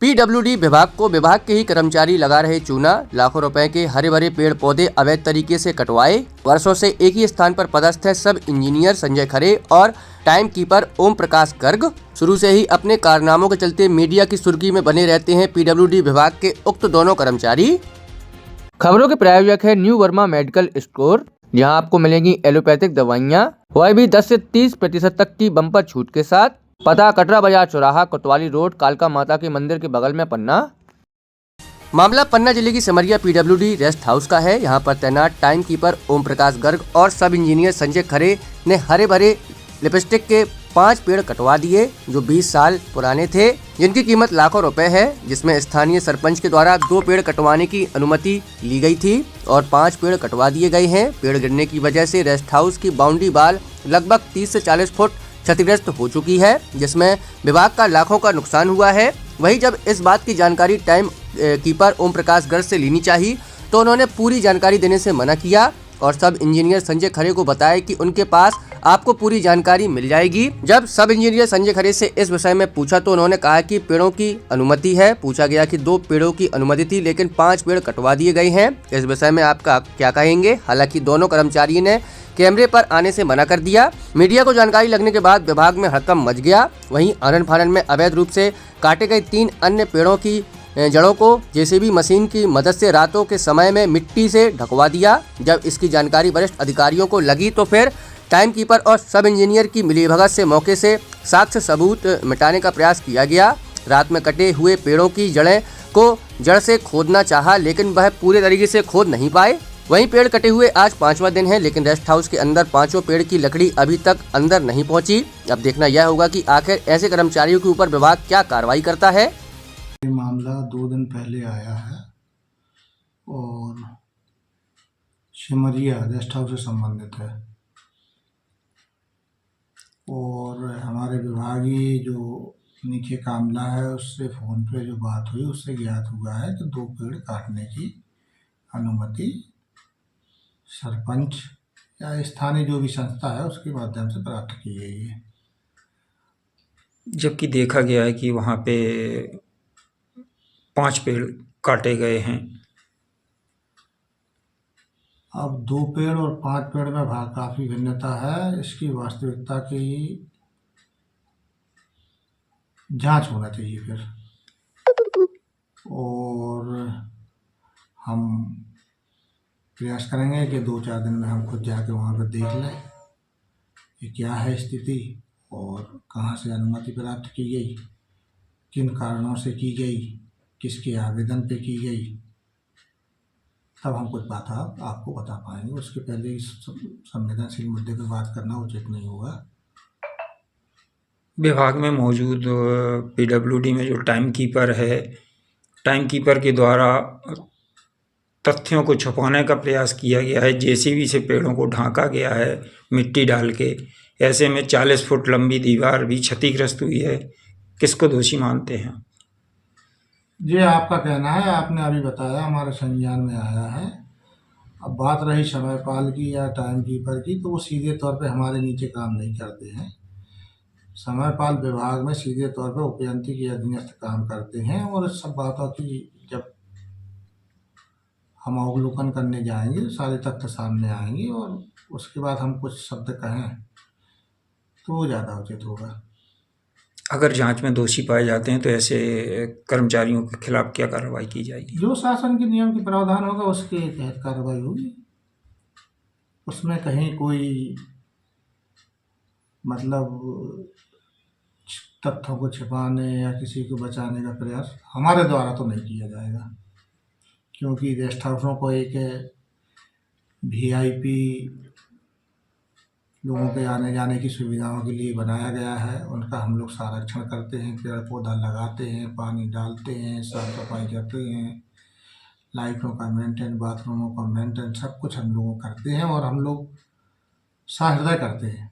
PWD विभाग को विभाग के ही कर्मचारी लगा रहे चूना। लाखों रुपए के हरे भरे पेड़ पौधे अवैध तरीके से कटवाए। वर्षों से एक ही स्थान पर पदस्थ है सब इंजीनियर संजय खरे और टाइम कीपर ओम प्रकाश गर्ग। शुरू से ही अपने कारनामों के चलते मीडिया की सुर्खी में बने रहते हैं पीडब्ल्यूडी विभाग के उक्त दोनों कर्मचारी। खबरों के प्रायोजक है न्यू वर्मा मेडिकल स्टोर, जहां आपको मिलेंगी एलोपैथिक दवाइयां, वह भी 10 से 30% तक की बम्पर छूट के साथ। पता कटरा बाजार चौराहा, कोतवाली रोड, कालका माता के मंदिर के बगल में, पन्ना। मामला पन्ना जिले की सिमरिया पीडब्ल्यूडी रेस्ट हाउस का है। यहाँ पर तैनात टाइम कीपर ओम प्रकाश गर्ग और सब इंजीनियर संजय खरे ने हरे भरे लिपस्टिक के 5 पेड़ कटवा दिए जो 20 साल पुराने थे, जिनकी कीमत लाखों रुपए है। जिसमें स्थानीय सरपंच के द्वारा 2 पेड़ कटवाने की अनुमति ली गई थी और 5 पेड़ कटवा दिए गए हैं। पेड़ गिरने की वजह से रेस्ट हाउस की बाउंड्री वाल लगभग 30 से 40 फुट क्षतिग्रस्त हो चुकी है, जिसमें विभाग का लाखों का नुकसान हुआ है। वहीं जब इस बात की जानकारी टाइम कीपर ओम प्रकाश गर्ग से लेनी चाहिए तो उन्होंने पूरी जानकारी देने से मना किया और सब इंजीनियर संजय खरे को बताया कि उनके पास आपको पूरी जानकारी मिल जाएगी। जब सब इंजीनियर संजय खरे से इस विषय में पूछा तो उन्होंने कहा कि पेड़ों की अनुमति है। पूछा गया कि 2 पेड़ों की अनुमति थी लेकिन 5 पेड़ कटवा दिए गए हैं, इस विषय में आपका क्या कहेंगे। हालांकि दोनों कर्मचारियों ने कैमरे पर आने से मना कर दिया। मीडिया को जानकारी लगने के बाद विभाग में हड़कंप मच गया। वहीं आनन फानन में अवैध रूप से काटे गए 3 अन्य पेड़ों की जड़ों को जेसीबी मशीन की मदद से रातों के समय में मिट्टी से ढकवा दिया। जब इसकी जानकारी वरिष्ठ अधिकारियों को लगी तो फिर टाइम कीपर और सब इंजीनियर की मिलीभगत से मौके से साक्ष्य सबूत मिटाने का प्रयास किया गया। रात में कटे हुए पेड़ों की जड़ें को जड़ से खोदना चाहा लेकिन वह पूरे तरीके से खोद नहीं पाए। वहीं पेड़ कटे हुए आज 5वां दिन है लेकिन रेस्ट हाउस के अंदर 5 पेड़ की लकड़ी अभी तक अंदर नहीं पहुंची। अब देखना यह होगा कि आखिर ऐसे कर्मचारियों के ऊपर विभाग क्या कार्रवाई करता है। ये मामला 2 दिन पहले आया है और सिमरिया रेस्ट हाउस से संबंधित है और हमारे विभागीय जो नीचे कामला है उससे फ़ोन पे जो बात हुई उससे ज्ञात हुआ है कि 2 पेड़ काटने की अनुमति सरपंच या स्थानीय जो भी संस्था है उसके माध्यम से प्राप्त की गई है, जबकि देखा गया है कि वहाँ पे 5 पेड़ काटे गए हैं। अब 2 पेड़ और 5 पेड़ में काफ़ी भिन्नता है। इसकी वास्तविकता की जांच होना चाहिए फिर, और हम प्रयास करेंगे कि 2-4 दिन में हम खुद जाके वहाँ पर देख लें कि क्या है स्थिति और कहाँ से अनुमति प्राप्त की गई, किन कारणों से की गई, किसके आवेदन पे की गई, तब हम कुछ बात आपको बता पाएंगे। उसके पहले इस संवेदनशील मुद्दे पर बात करना उचित नहीं होगा। विभाग में मौजूद पीडब्ल्यूडी में जो टाइम कीपर है, टाइम कीपर के द्वारा तथ्यों को छुपाने का प्रयास किया गया है। जेसीबी से पेड़ों को ढांका गया है मिट्टी डाल के। ऐसे में 40 फुट लंबी दीवार भी क्षतिग्रस्त हुई है। किसको दोषी मानते हैं? ये आपका कहना है, आपने अभी बताया, हमारे संज्ञान में आया है। अब बात रही समयपाल की या टाइम कीपर की, तो वो सीधे तौर पे हमारे नीचे काम नहीं करते हैं। समयपाल विभाग में सीधे तौर पे उपयंत्री के अधीनस्थ काम करते हैं और इस सब बातों की जब हम अवलोकन करने जाएंगे सारे तथ्य सामने आएंगे और उसके बाद हम कुछ शब्द कहें तो वो ज़्यादा उचित होगा। अगर जांच में दोषी पाए जाते हैं तो ऐसे कर्मचारियों के खिलाफ क्या कार्रवाई की जाएगी? जो शासन के नियम के प्रावधान होगा उसके तहत कार्रवाई होगी। उसमें कहीं कोई मतलब तथ्यों को छिपाने या किसी को बचाने का प्रयास हमारे द्वारा तो नहीं किया जाएगा, क्योंकि रेस्ट हाउसों को एक वीआईपी लोगों के आने जाने की सुविधाओं के लिए बनाया गया है। उनका हम लोग संरक्षण करते हैं, पेड़ पौधा लगाते हैं, पानी डालते हैं, साफ सफाई करते हैं, लाइटों का मेंटेन, बाथरूमों का मेंटेन, सब कुछ हम लोग करते हैं और हम लोग सहृदय करते हैं।